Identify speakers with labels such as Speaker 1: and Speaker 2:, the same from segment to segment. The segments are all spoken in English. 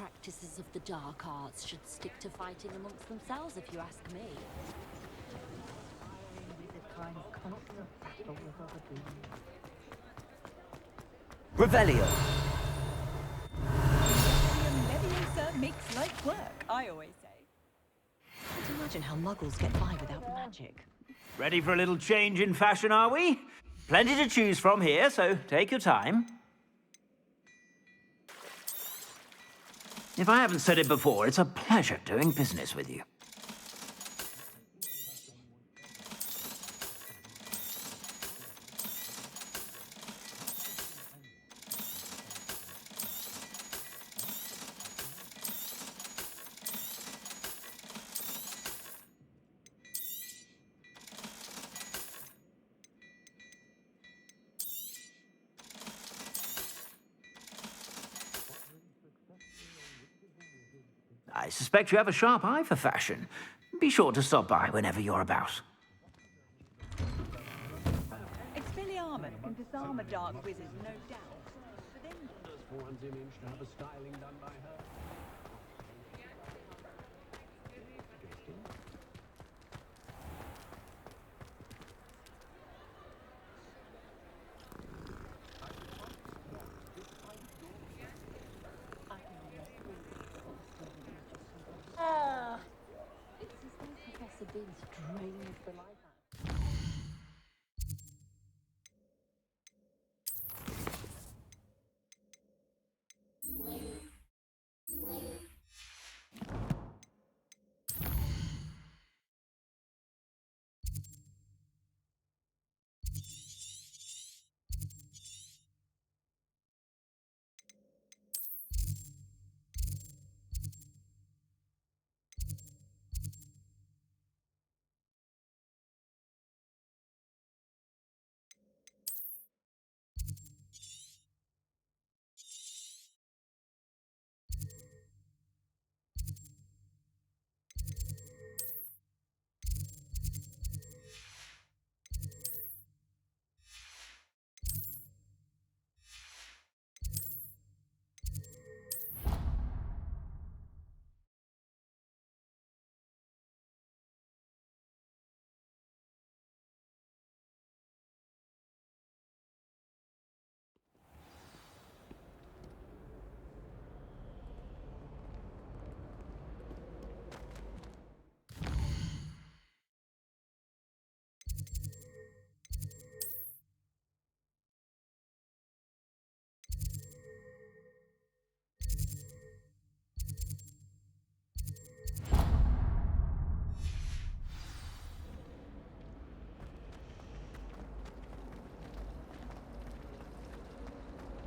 Speaker 1: practices of the dark arts should stick to fighting amongst themselves, if you ask me.
Speaker 2: Revelio.
Speaker 3: Leviosa makes light work, I always say.
Speaker 4: Can't imagine how muggles get by without magic.
Speaker 5: Ready for a little change in fashion, are we? Plenty to choose from here, so take your time. If I haven't said it before, it's a pleasure doing business with you. I suspect you have a sharp eye for fashion. Be sure to stop by whenever you're about.
Speaker 3: Expelliarmus can disarm a dark wizard, no doubt. But then...
Speaker 1: It's as though Professor Binns drained the life out.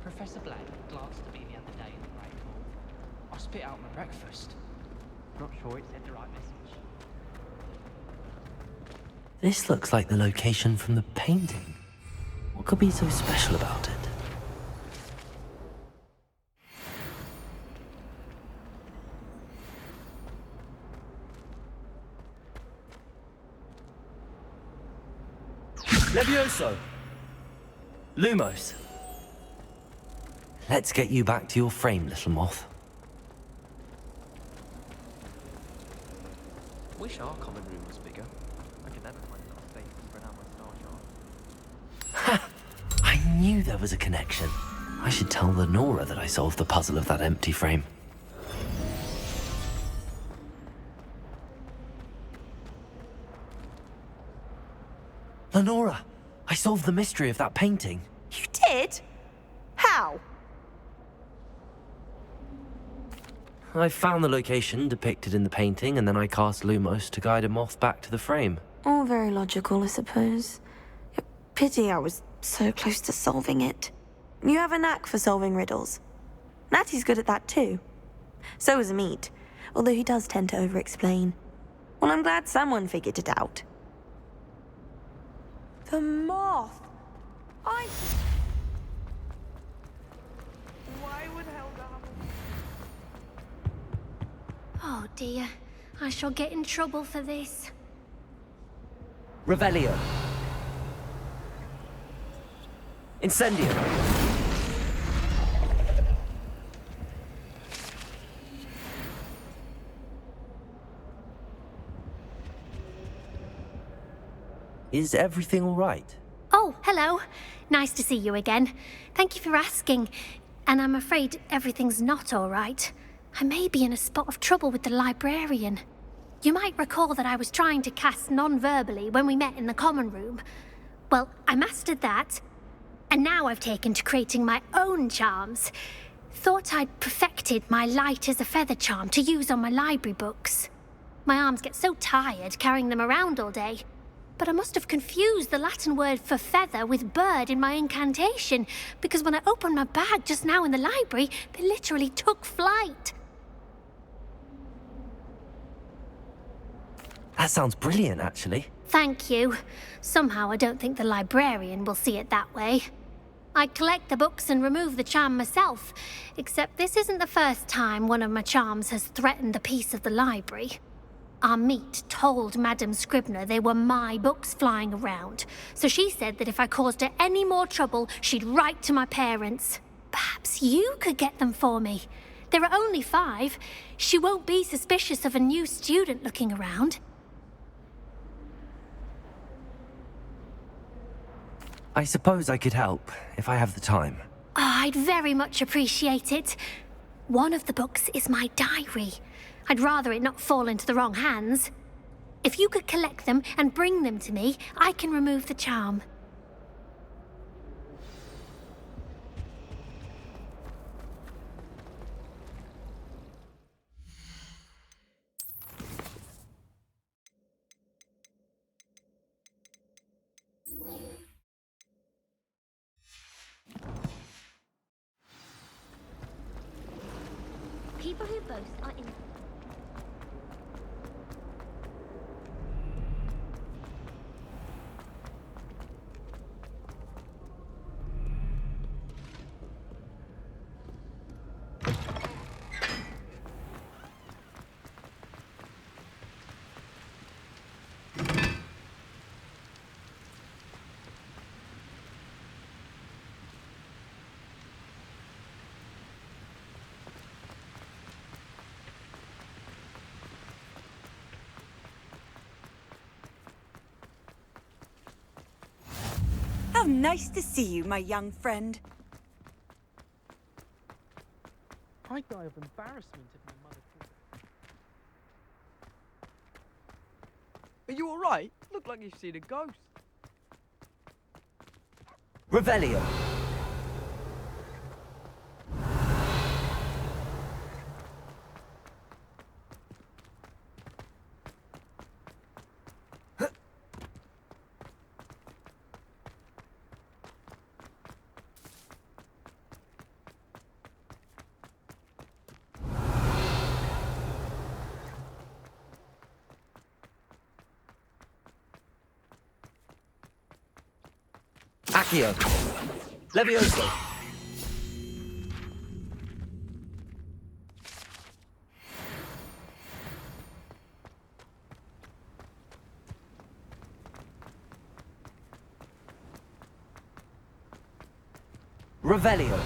Speaker 6: Professor Black glanced at me the other day in the Great Hall. I spit out my breakfast. Not sure it said the right message.
Speaker 2: This looks like the location from the painting. What could be so special about it? Levioso! Lumos! Let's get you back to your frame, little moth.
Speaker 6: Wish our common room was bigger. I could never find enough space to spread out my star chart.
Speaker 2: Ha! I knew there was a connection. I should tell Lenora that I solved the puzzle of that empty frame. Lenora! I solved the mystery of that painting.
Speaker 4: You did? How?
Speaker 2: I found the location depicted in the painting, and then I cast Lumos to guide a moth back to the frame.
Speaker 7: All very logical, I suppose. Pity I was so close to solving it. You have a knack for solving riddles. Natty's good at that too. So is Meat, although he does tend to over-explain. Well, I'm glad someone figured it out.
Speaker 4: The moth! Why would Helga have
Speaker 8: Oh dear, I shall get in trouble for this.
Speaker 2: Revelio. Incendio. Is everything all right?
Speaker 8: Oh, hello. Nice to see you again. Thank you for asking. And I'm afraid everything's not all right. I may be in a spot of trouble with the librarian. You might recall that I was trying to cast non-verbally when we met in the common room. Well, I mastered that. And now I've taken to creating my own charms. Thought I'd perfected my light as a feather charm to use on my library books. My arms get so tired carrying them around all day. But I must have confused the Latin word for feather with bird in my incantation, because when I opened my bag just now in the library, they literally took flight.
Speaker 2: That sounds brilliant, actually.
Speaker 8: Thank you. Somehow I don't think the librarian will see it that way. I collect the books and remove the charm myself, except this isn't the first time one of my charms has threatened the peace of the library. Our meet told Madame Scribner they were my books flying around, so she said that if I caused her any more trouble, she'd write to my parents. Perhaps you could get them for me. There are only 5. She won't be suspicious of a new student looking around.
Speaker 2: I suppose I could help, if I have the time.
Speaker 8: Oh, I'd very much appreciate it. One of the books is my diary. I'd rather it not fall into the wrong hands. If you could collect them and bring them to me, I can remove the charm.
Speaker 1: People who boast are in.
Speaker 3: How nice to see you, my young friend.
Speaker 6: I die of embarrassment if my mother calls.
Speaker 9: Are you alright? Look like you've seen a ghost.
Speaker 2: Revelio. Accio. Levioso. Revelio.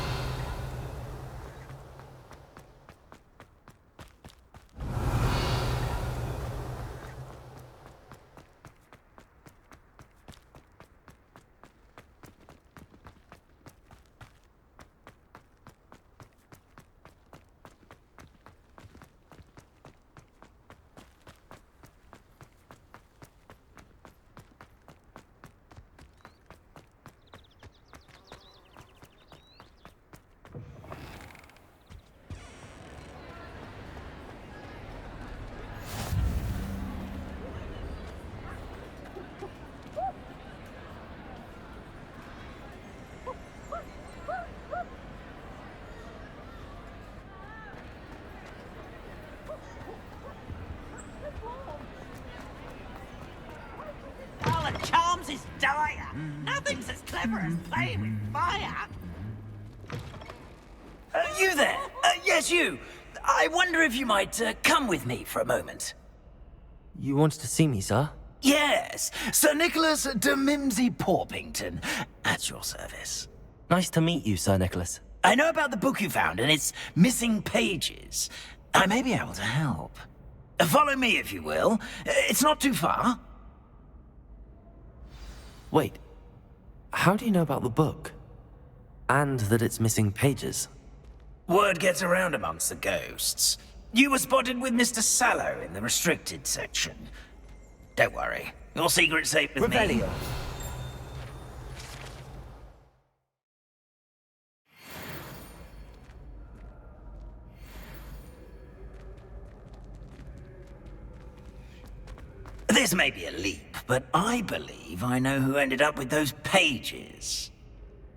Speaker 5: Charms is dire. Nothing's as clever as playing with fire.
Speaker 10: You there? Yes, you. I wonder if you might come with me for a moment.
Speaker 2: You wanted to see me, sir?
Speaker 10: Yes, Sir Nicholas de Mimsy Porpington, at your service.
Speaker 2: Nice to meet you, Sir Nicholas.
Speaker 10: I know about the book you found and its missing pages. I may be able to help. Follow me, if you will. It's not too far.
Speaker 2: Wait, how do you know about the book? And that it's missing pages?
Speaker 10: Word gets around amongst the ghosts. You were spotted with Mr. Sallow in the restricted section. Don't worry, your secret's safe with me.
Speaker 9: Revelio.
Speaker 10: This may be a leap, but I believe I know who ended up with those pages.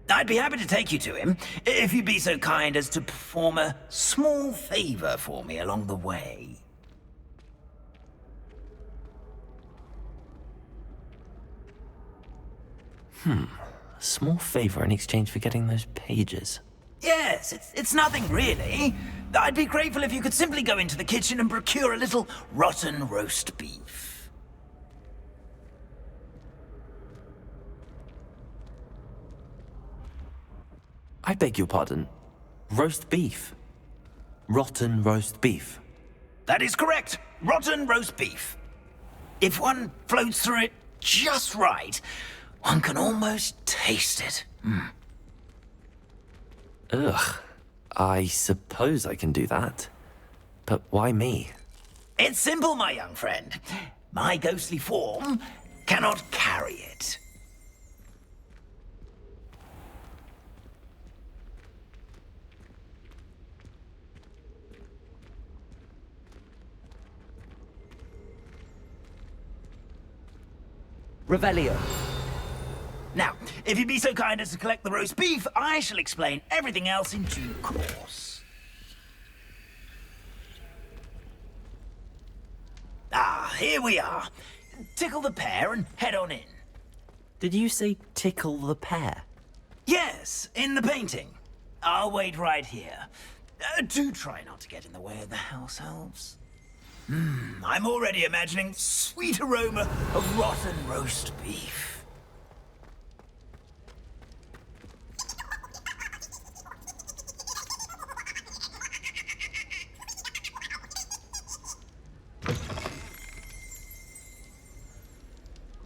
Speaker 10: I'd be happy to take you to him, if you'd be so kind as to perform a small favor for me along the way.
Speaker 2: A small favor in exchange for getting those pages.
Speaker 10: Yes, it's nothing really. I'd be grateful if you could simply go into the kitchen and procure a little rotten roast beef.
Speaker 2: I beg your pardon. Roast beef. Rotten roast beef.
Speaker 10: That is correct. Rotten roast beef. If one floats through it just right, one can almost taste it.
Speaker 2: Ugh. I suppose I can do that. But why me?
Speaker 10: It's simple, my young friend. My ghostly form cannot carry it.
Speaker 9: Revelio.
Speaker 10: Now, if you'd be so kind as to collect the roast beef, I shall explain everything else in due course. Ah, here we are. Tickle the pear and head on in.
Speaker 2: Did you say tickle the pear?
Speaker 10: Yes, in the painting. I'll wait right here. Do try not to get in the way of the house elves. I'm already imagining sweet aroma of rotten roast beef.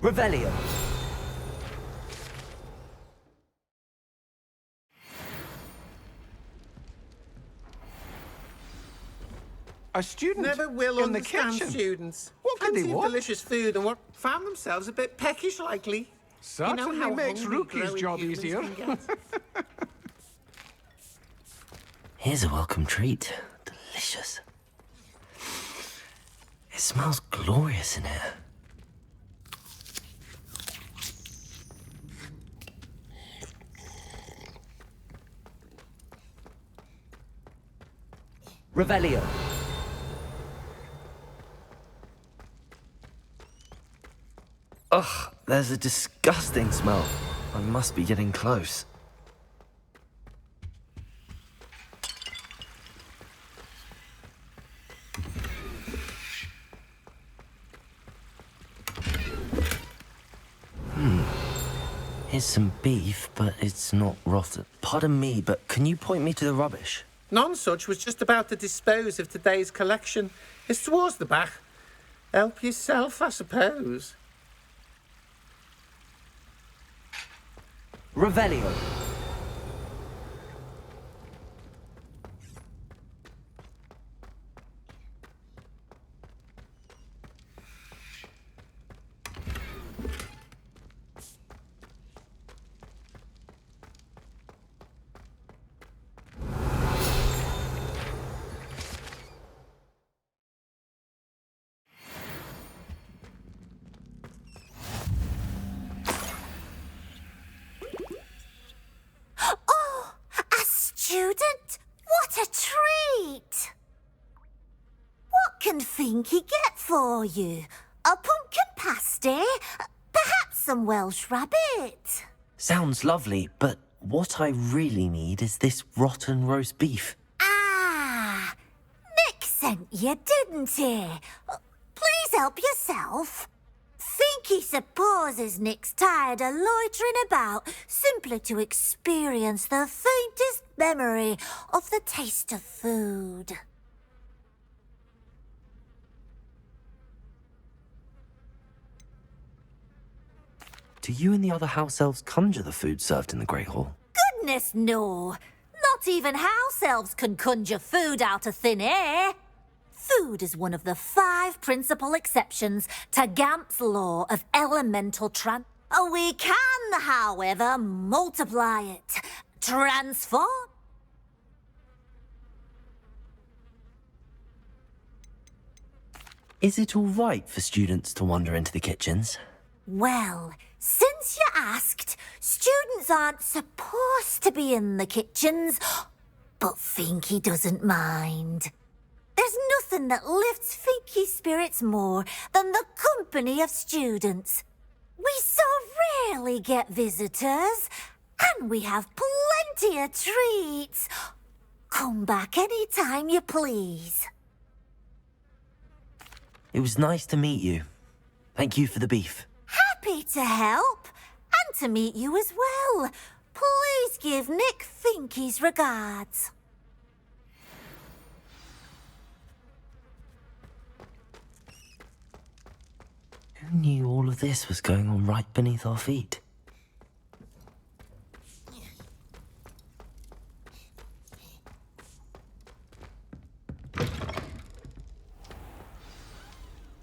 Speaker 9: Revelio.
Speaker 11: A student
Speaker 12: Never will
Speaker 11: in the
Speaker 12: understand
Speaker 11: kitchen.
Speaker 12: students.
Speaker 11: What can they
Speaker 12: Fancy
Speaker 11: want?
Speaker 12: delicious food and what found themselves a bit peckish likely.
Speaker 11: Certainly
Speaker 12: how
Speaker 11: makes
Speaker 12: hungry
Speaker 11: Rookie's
Speaker 12: growing
Speaker 11: job
Speaker 12: humans
Speaker 11: easier.
Speaker 12: can get.
Speaker 2: Here's a welcome treat. Delicious. It smells glorious in here.
Speaker 9: Revelio.
Speaker 2: Ugh, there's a disgusting smell. I must be getting close. Here's some beef, but it's not rotten. Pardon me, but can you point me to the rubbish?
Speaker 12: Nonsuch was just about to dispose of today's collection. It's towards the back. Help yourself, I suppose.
Speaker 9: Revelio.
Speaker 8: Oh, a student? What a treat! What can Finky get for you? A pumpkin pasty? Perhaps some Welsh rabbit?
Speaker 2: Sounds lovely, but what I really need is this rotten roast beef.
Speaker 8: Ah, Nick sent you, didn't he? Please help yourself. Finky supposes Nick's tired of loitering about simply to experience the faintest memory of the taste of food.
Speaker 2: Do you and the other house elves conjure the food served in the Great Hall?
Speaker 1: Goodness, no. Not even house elves can conjure food out of thin air. Food is one of the 5 principal exceptions to Gamp's law of elemental We can, however, multiply it. Transform.
Speaker 2: Is it all right for students to wander into the kitchens?
Speaker 1: Well, since you asked, students aren't supposed to be in the kitchens, but Finky doesn't mind. There's nothing that lifts Finky's spirits more than the company of students. We so rarely get visitors, and we have plenty of treats. Come back any time you please.
Speaker 2: It was nice to meet you. Thank you for the beef.
Speaker 1: Happy to help, and to meet you as well. Please give Nick Finky's regards.
Speaker 2: Who knew all of this was going on right beneath our feet?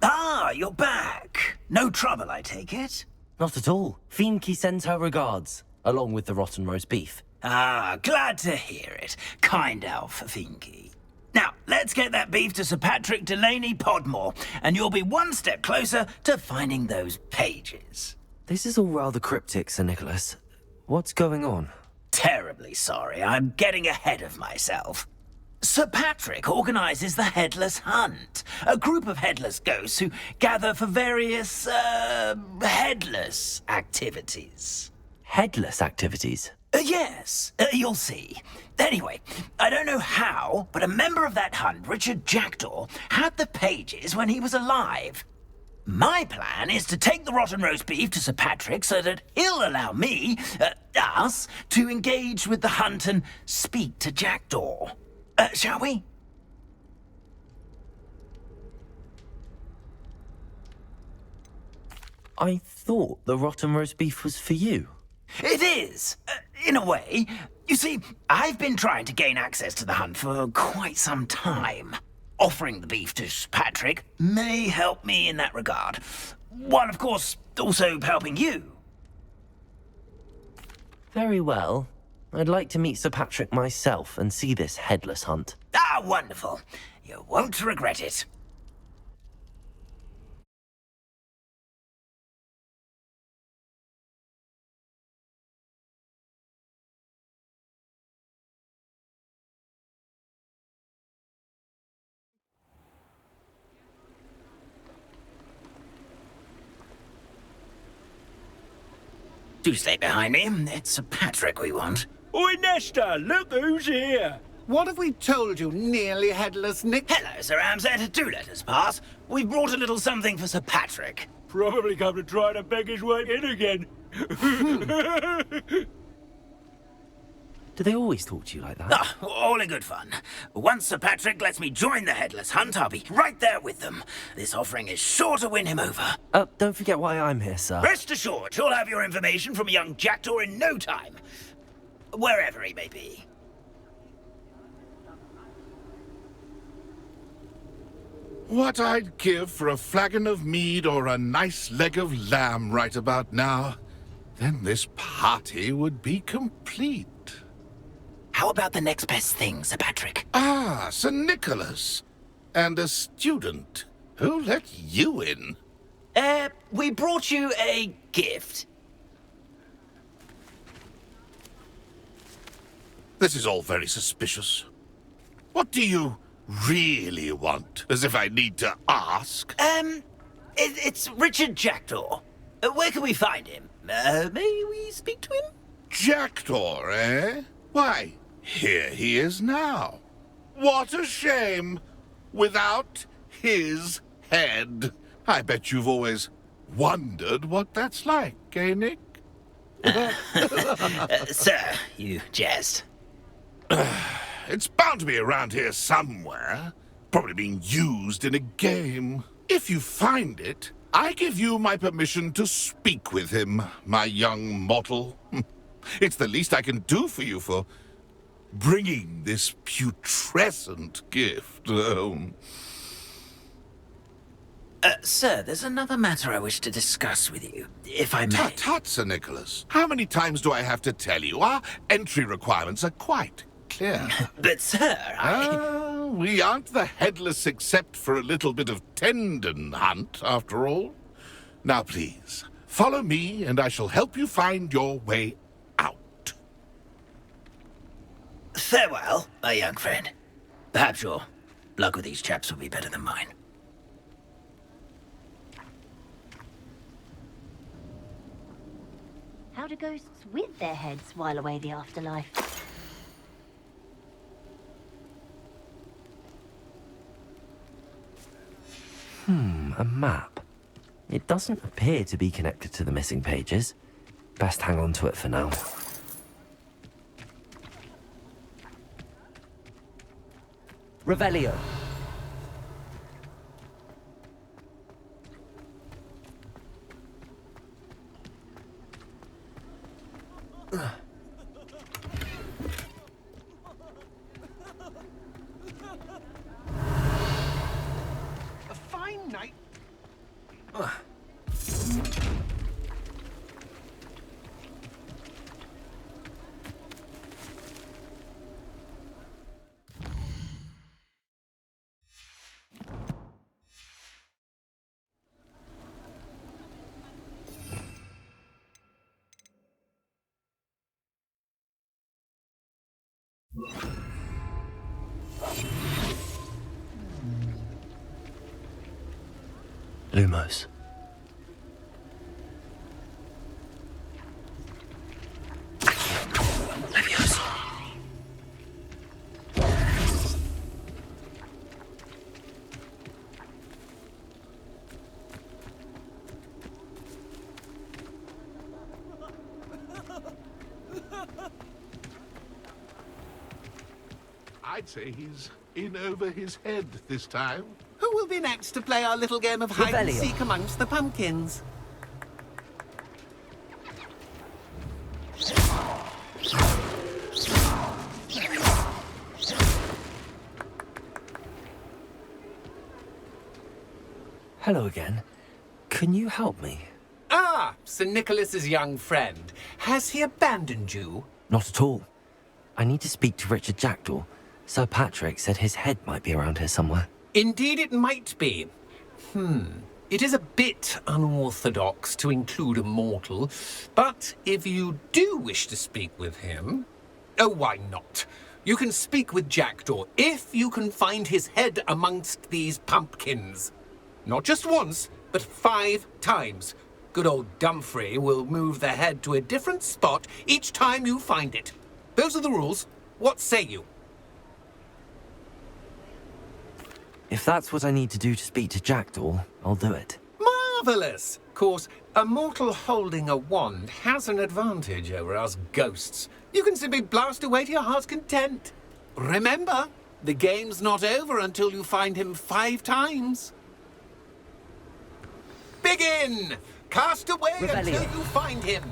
Speaker 10: Ah, you're back. No trouble, I take it?
Speaker 2: Not at all. Finky sends her regards, along with the rotten roast beef.
Speaker 10: Ah, glad to hear it. Kind elf, Finky. Now, let's get that beef to Sir Patrick Delaney Podmore, and you'll be one step closer to finding those pages.
Speaker 2: This is all rather cryptic, Sir Nicholas. What's going on?
Speaker 10: Terribly sorry, I'm getting ahead of myself. Sir Patrick organises the Headless Hunt, a group of headless ghosts who gather for various, headless activities.
Speaker 2: Headless activities?
Speaker 10: Yes, you'll see. Anyway, I don't know how, but a member of that hunt, Richard Jackdaw, had the pages when he was alive. My plan is to take the rotten roast beef to Sir Patrick so that he'll allow me, us, to engage with the hunt and speak to Jackdaw. Shall we?
Speaker 2: I thought the rotten roast beef was for you.
Speaker 10: It is, in a way. You see, I've been trying to gain access to the hunt for quite some time. Offering the beef to Patrick may help me in that regard, while of course also helping you.
Speaker 2: Very well. I'd like to meet Sir Patrick myself and see this headless hunt.
Speaker 10: Ah, wonderful. You won't regret it. Do stay behind me. It's Sir Patrick we want.
Speaker 13: Oi, Nesta, look who's here.
Speaker 12: What have we told you, nearly headless Nick?
Speaker 10: Hello, Sir Amset. Do let us pass. We've brought a little something for Sir Patrick.
Speaker 13: Probably come to try to beg his way in again.
Speaker 2: Do they always talk to you like that?
Speaker 10: Ah, all in good fun. Once Sir Patrick lets me join the Headless Hunt, I'll be right there with them. This offering is sure to win him over.
Speaker 2: Don't forget why I'm here, sir.
Speaker 10: Rest assured, you'll have your information from a young Jackdaw in no time. Wherever he may be.
Speaker 11: What I'd give for a flagon of mead or a nice leg of lamb right about now. Then this party would be complete.
Speaker 10: How about the next best thing, Sir Patrick?
Speaker 11: Ah, Sir Nicholas. And a student. Who let you in?
Speaker 10: We brought you a gift.
Speaker 11: This is all very suspicious. What do you really want? As if I need to ask?
Speaker 10: It's Richard Jackdaw. Where can we find him? May we speak to him?
Speaker 11: Jackdaw, eh? Why, here he is now. What a shame. Without his head. I bet you've always wondered what that's like, eh, Nick?
Speaker 10: Sir, you jest.
Speaker 11: It's bound to be around here somewhere. Probably being used in a game. If you find it, I give you my permission to speak with him, my young mortal. It's the least I can do for you for bringing this putrescent gift home.
Speaker 10: Sir, there's another matter I wish to discuss with you, if I may.
Speaker 11: Tut, tut, Sir Nicholas. How many times do I have to tell you? Our entry requirements are quite clear.
Speaker 10: But, sir,
Speaker 11: we aren't the headless except for a little bit of tendon hunt, after all. Now, please, follow me, and I shall help you find your way out.
Speaker 10: Farewell, my young friend. Perhaps your luck with these chaps will be better than mine.
Speaker 14: How do ghosts with their heads while away the afterlife?
Speaker 2: A map. It doesn't appear to be connected to the missing pages. Best hang on to it for now. Revelio.
Speaker 9: A fine night.
Speaker 2: Lumos.
Speaker 11: I'd say he's in over his head this time.
Speaker 12: Who will be next to play our little game of hide and
Speaker 2: Revelio.
Speaker 12: seek amongst the pumpkins?
Speaker 2: Hello again. Can you help me?
Speaker 12: Ah, Sir Nicholas's young friend. Has he abandoned you?
Speaker 2: Not at all. I need to speak to Richard Jackdaw. Sir Patrick said his head might be around here somewhere.
Speaker 12: Indeed it might be. It is a bit unorthodox to include a mortal, but if you do wish to speak with him... Oh, why not? You can speak with Jackdaw if you can find his head amongst these pumpkins. Not just once, but 5 times. Good old Dumfrey will move the head to a different spot each time you find it. Those are the rules. What say you?
Speaker 2: If that's what I need to do to speak to Jackdaw, I'll do it.
Speaker 12: Marvellous! Of course, a mortal holding a wand has an advantage over us ghosts. You can simply blast away to your heart's content. Remember, the game's not over until you find him 5 times. Begin! Cast away until you find him.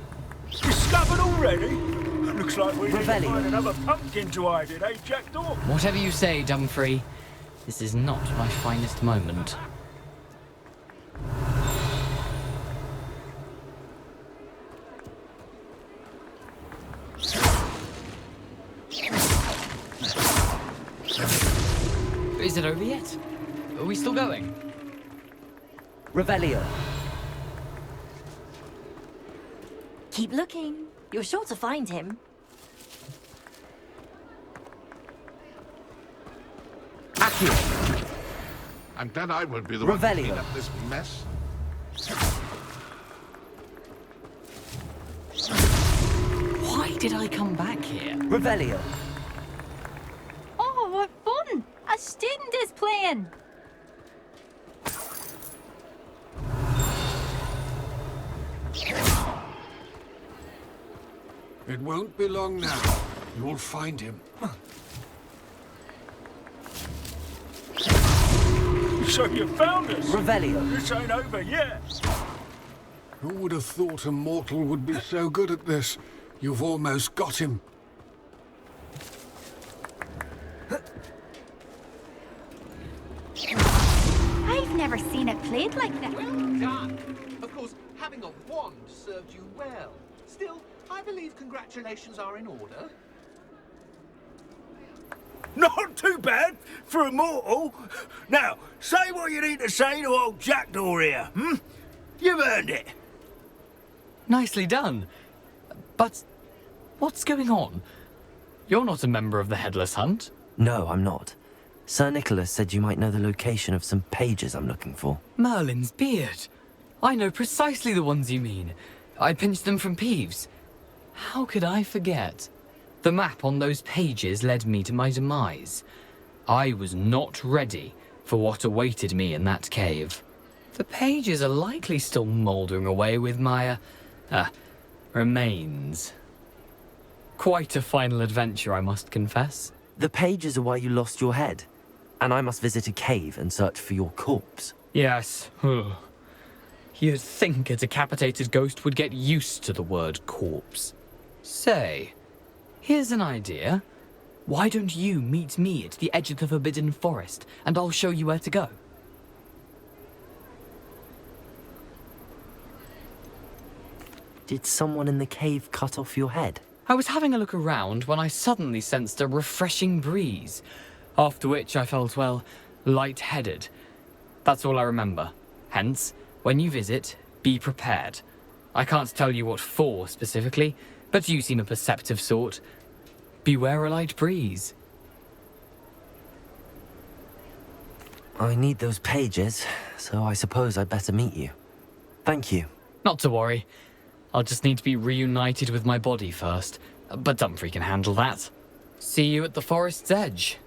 Speaker 13: Discovered already? Looks like we need to
Speaker 6: Revelio.
Speaker 13: find another pumpkin to hide in, eh, Jackdaw?
Speaker 6: Whatever you say, Dumfrey. This is not my finest moment. Is it over yet? Are we still going?
Speaker 2: Revelio.
Speaker 14: Keep looking. You're sure to find him.
Speaker 11: Accio. I'm glad I won't be the one to
Speaker 2: Revelio.
Speaker 11: clean up this mess.
Speaker 6: Why did I come back here?
Speaker 2: Revelio.
Speaker 15: Oh, what fun! A student is playing!
Speaker 16: It won't be long now. You'll find him.
Speaker 13: So you found us?
Speaker 2: Revelio.
Speaker 13: This ain't over yet.
Speaker 16: Who would have thought a mortal would be so good at this? You've almost got him.
Speaker 15: I've never seen it played like that.
Speaker 12: Well done. Of course, having a wand served you well. Still, I believe congratulations are in order.
Speaker 13: Not too bad for a mortal. Now, say what you need to say to old Jackdaw here, hmm? You've earned it.
Speaker 17: Nicely done. But what's going on? You're not a member of the Headless Hunt.
Speaker 2: No, I'm not. Sir Nicholas said you might know the location of some pages I'm looking for.
Speaker 17: Merlin's beard. I know precisely the ones you mean. I pinched them from Peeves. How could I forget? The map on those pages led me to my demise. I was not ready for what awaited me in that cave. The pages are likely still mouldering away with my, remains. Quite a final adventure, I must confess.
Speaker 2: The pages are why you lost your head, and I must visit a cave and search for your corpse.
Speaker 17: Yes. You'd think a decapitated ghost would get used to the word corpse. Say, here's an idea. Why don't you meet me at the edge of the Forbidden Forest, and I'll show you where to go?
Speaker 2: Did someone in the cave cut off your head?
Speaker 17: I was having a look around when I suddenly sensed a refreshing breeze, after which I felt, well, lightheaded. That's all I remember. Hence, when you visit, be prepared. I can't tell you what for specifically, but you seem a perceptive sort. Beware a light breeze.
Speaker 2: I need those pages, so I suppose I'd better meet you. Thank you.
Speaker 17: Not to worry. I'll just need to be reunited with my body first, but Dumfries can handle that. See you at the forest's edge.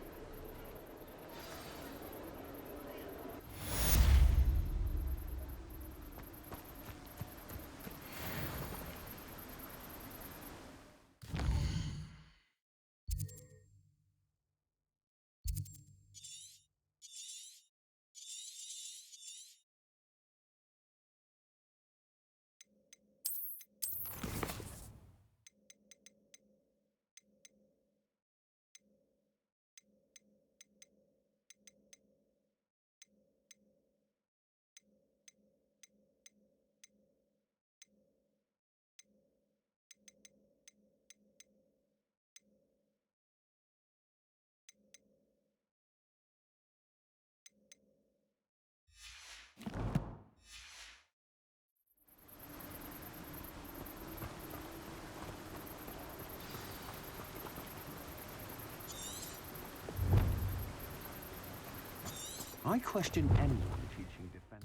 Speaker 18: I question anyone teaching defense.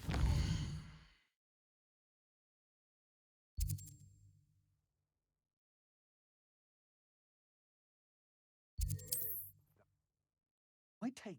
Speaker 18: I take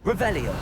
Speaker 2: Revelio.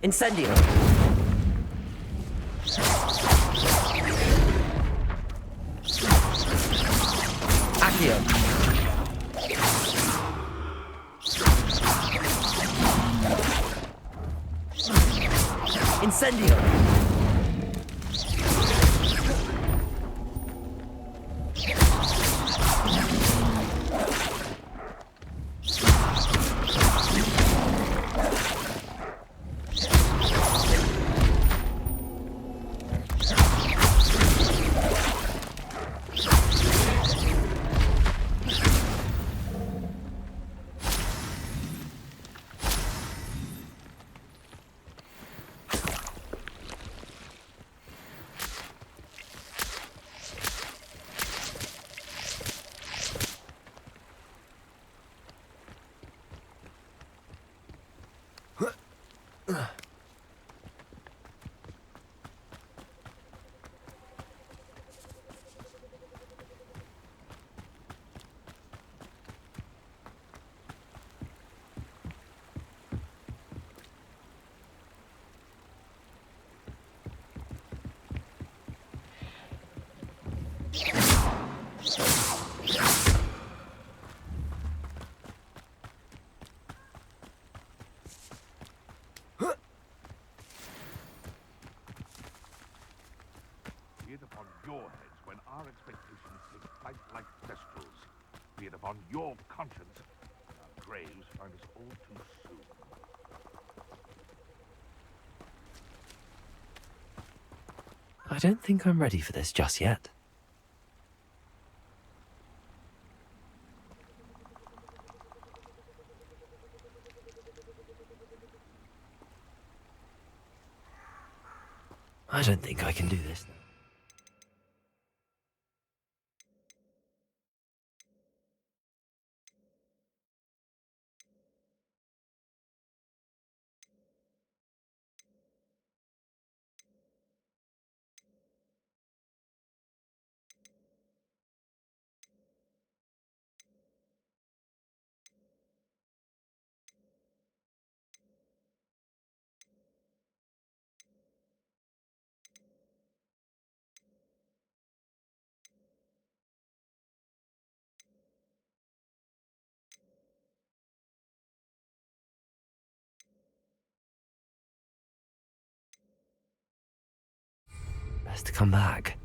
Speaker 2: Incendio! Accio! Incendio!
Speaker 11: Be it upon your heads when our expectations take flight like thestrals. Be it upon your conscience when our graves find us all too soon.
Speaker 2: I don't think I'm ready for this just yet. I don't think I can do this now. Best to come back.